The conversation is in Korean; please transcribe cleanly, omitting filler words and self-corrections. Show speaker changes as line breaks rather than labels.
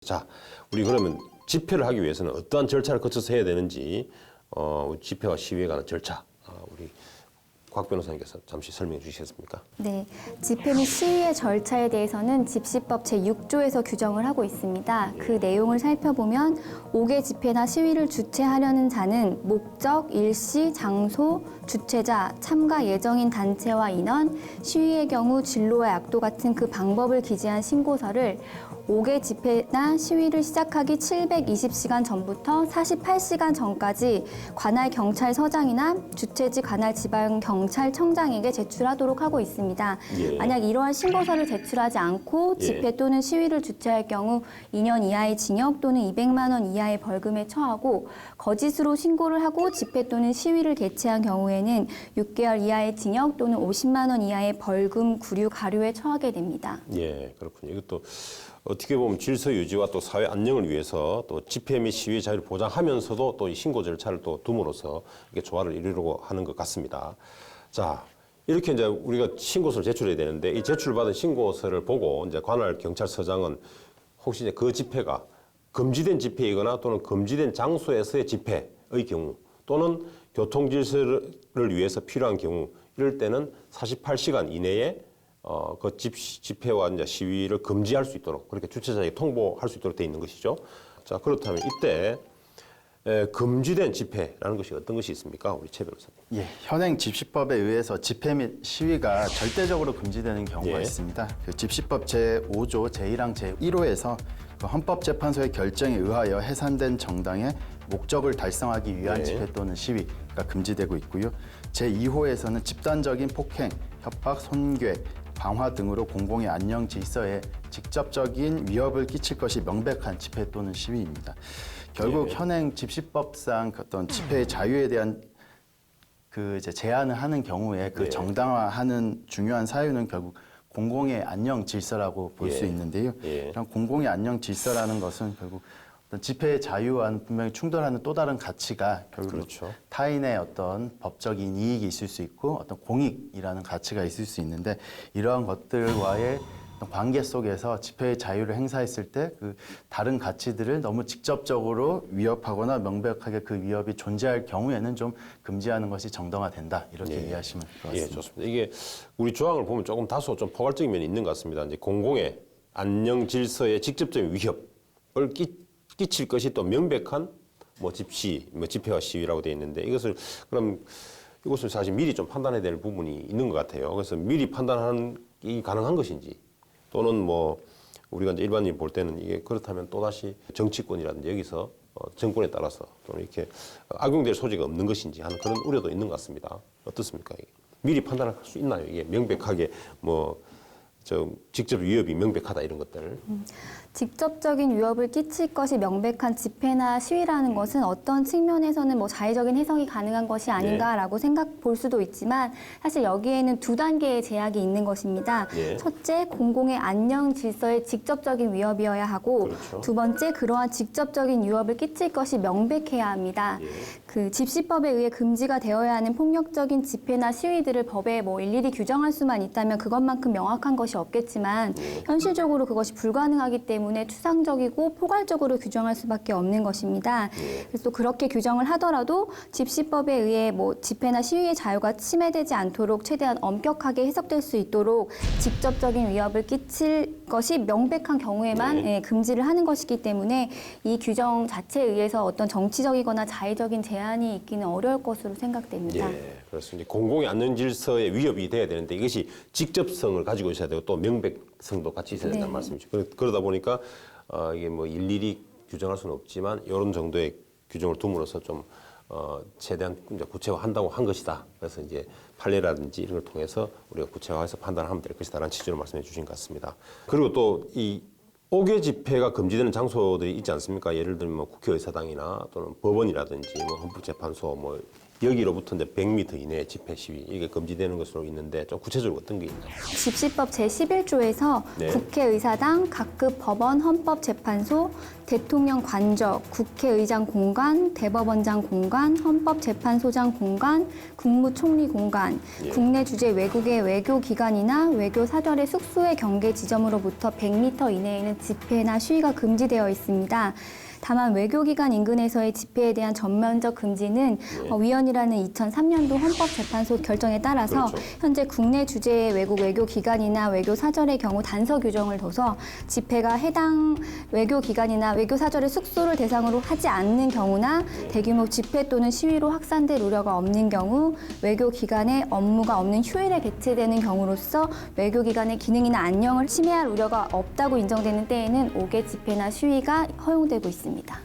자, 우리 그러면 집회를 하기 위해서는 어떠한 절차를 거쳐서 해야 되는지 집회와 시위에 관한 절차 우리 곽 변호사님께서 잠시 설명해 주시겠습니까?
네, 집회 및 시위의 절차에 대해서는 집시법 제6조에서 규정을 하고 있습니다. 그 내용을 살펴보면 5개 집회나 시위를 주최하려는 자는 목적, 일시, 장소, 주최자, 참가 예정인 단체와 인원, 시위의 경우 진로와 약도 같은 그 방법을 기재한 신고서를 5개 집회나 시위를 시작하기 720시간 전부터 48시간 전까지 관할 경찰서장이나 주최지 관할 지방경찰청장에게 제출하도록 하고 있습니다.
예.
만약 이러한 신고서를 제출하지 않고 집회 또는 시위를 주최할 경우 2년 이하의 징역 또는 200만 원 이하의 벌금에 처하고 거짓으로 신고를 하고 집회 또는 시위를 개최한 경우에는 6개월 이하의 징역 또는 50만 원 이하의 벌금, 구류, 가료에 처하게 됩니다.
예, 그렇군요. 이것도 어떻게 보면 질서 유지와 또 사회 안녕을 위해서 또 집회 및 시위 자유를 보장하면서도 또 이 신고 절차를 또 둠으로써 이렇게 조화를 이루려고 하는 것 같습니다. 자, 이렇게 이제 우리가 신고서를 제출해야 되는데 이 제출받은 신고서를 보고 이제 관할 경찰서장은 혹시 이제 그 집회가 금지된 집회이거나 또는 금지된 장소에서의 집회의 경우 또는 교통 질서를 위해서 필요한 경우 이럴 때는 48시간 이내에 그 집회와 이제 시위를 금지할 수 있도록 그렇게 주최자에게 통보할 수 있도록 돼 있는 것이죠. 자, 그렇다면 이때 금지된 집회라는 것이 어떤 것이 있습니까? 우리 최 변호사님.
예, 현행 집시법에 의해서 집회 및 시위가 절대적으로 금지되는 경우가
예.
있습니다. 그 집시법 제5조 제1항 제1호에서 그 헌법재판소의 결정에 의하여 해산된 정당의 목적을 달성하기 위한
예.
집회 또는 시위가 금지되고 있고요. 제2호에서는 집단적인 폭행, 협박, 손괴, 방화 등으로 공공의 안녕 질서에 직접적인 위협을 끼칠 것이 명백한 집회 또는 시위입니다. 결국
예.
현행 집시법상 어떤 집회의 자유에 대한 그 이제 제한을 하는 경우에 그
예.
정당화하는 중요한 사유는 결국 공공의 안녕 질서라고 볼 수
예.
있는데요.
예.
이런 공공의 안녕 질서라는 것은 결국 어떤 집회의 자유와는 분명히 충돌하는 또 다른 가치가 결국
그렇죠.
타인의 어떤 법적인 이익이 있을 수 있고 어떤 공익이라는 가치가 있을 수 있는데 이러한 것들과의 어떤 관계 속에서 집회의 자유를 행사했을 때 그 다른 가치들을 너무 직접적으로 위협하거나 명백하게 그 위협이 존재할 경우에는 좀 금지하는 것이 정당화된다 이렇게
예.
이해하시면 될 것
예,
같습니다.
좋습니다. 이게 우리 조항을 보면 조금 다소 좀 포괄적인 면이 있는 것 같습니다. 이제 공공의 안녕 질서에 직접적인 위협을 끼칠 것이 또 명백한 집회와 시위라고 되어 있는데 이것을 사실 미리 좀 판단해야 될 부분이 있는 것 같아요. 그래서 미리 판단하는 이 가능한 것인지 또는 우리가 이제 일반인이 볼 때는 이게 그렇다면 또다시 정치권이라든지 여기서 정권에 따라서 또는 이렇게 악용될 소지가 없는 것인지 하는 그런 우려도 있는 것 같습니다. 어떻습니까? 이게? 미리 판단할 수 있나요? 이게 명백하게 직접 위협이 명백하다 이런 것들.
직접적인 위협을 끼칠 것이 명백한 집회나 시위라는 것은 어떤 측면에서는 자의적인 해석이 가능한 것이 아닌가라고 볼 수도 있지만 사실 여기에는 두 단계의 제약이 있는 것입니다.
예.
첫째, 공공의 안녕 질서에 직접적인 위협이어야 하고
그렇죠.
두 번째, 그러한 직접적인 위협을 끼칠 것이 명백해야 합니다.
예.
그 집시법에 의해 금지가 되어야 하는 폭력적인 집회나 시위들을 법에 일일이 규정할 수만 있다면 그것만큼 명확한 것이 없겠지만 현실적으로 그것이 불가능하기 때문에 추상적이고 포괄적으로 규정할 수밖에 없는 것입니다. 그래서 또 그렇게 규정을 하더라도 집시법에 의해 집회나 시위의 자유가 침해되지 않도록 최대한 엄격하게 해석될 수 있도록 직접적인 위협을 끼칠 것이 명백한 경우에만 금지를 하는 것이기 때문에 이 규정 자체에 의해서 어떤 정치적이거나 자의적인 제한이 있기는 어려울 것으로 생각됩니다.
예, 그렇습니다. 공공의 안녕 질서에 위협이 돼야 되는데 이것이 직접성을 가지고 있어야 되고 또 명백성도 같이 있어야 된다는 말씀이죠. 그러다 보니까 이게 일일이 규정할 수는 없지만 이런 정도의 규정을 둠으로써 좀 최대한 이제 구체화한다고 한 것이다. 그래서 이제 판례라든지 이런 걸 통해서 우리가 구체화해서 판단하면 될 것이다라는 취지로 말씀해 주신 것 같습니다. 그리고 또 이 5개 집회가 금지되는 장소들이 있지 않습니까? 예를 들면 국회의사당이나 또는 법원이라든지 헌법재판소 여기로부터 이제 100m 이내 집회 시위 이게 금지되는 것으로 있는데 좀 구체적으로 어떤 게 있나요?
집시법 제11조에서
네.
국회의사당, 각급 법원, 헌법재판소, 대통령 관저, 국회의장 공간, 대법원장 공간, 헌법재판소장 공간, 국무총리 공간,
예.
국내 주재 외국의 외교기관이나 외교사절의 숙소의 경계 지점으로부터 100m 이내에는 집회나 시위가 금지되어 있습니다. 다만 외교기관 인근에서의 집회에 대한 전면적 금지는 위헌이라는 2003년도 헌법재판소 결정에 따라서
그렇죠.
현재 국내 주재의 외국 외교기관이나 외교사절의 경우 단서 규정을 둬서 집회가 해당 외교기관이나 외교사절의 숙소를 대상으로 하지 않는 경우나 대규모 집회 또는 시위로 확산될 우려가 없는 경우 외교기관의 업무가 없는 휴일에 개최되는 경우로서 외교기관의 기능이나 안녕을 침해할 우려가 없다고 인정되는 때에는 5개 집회나 시위가 허용되고 있습니다.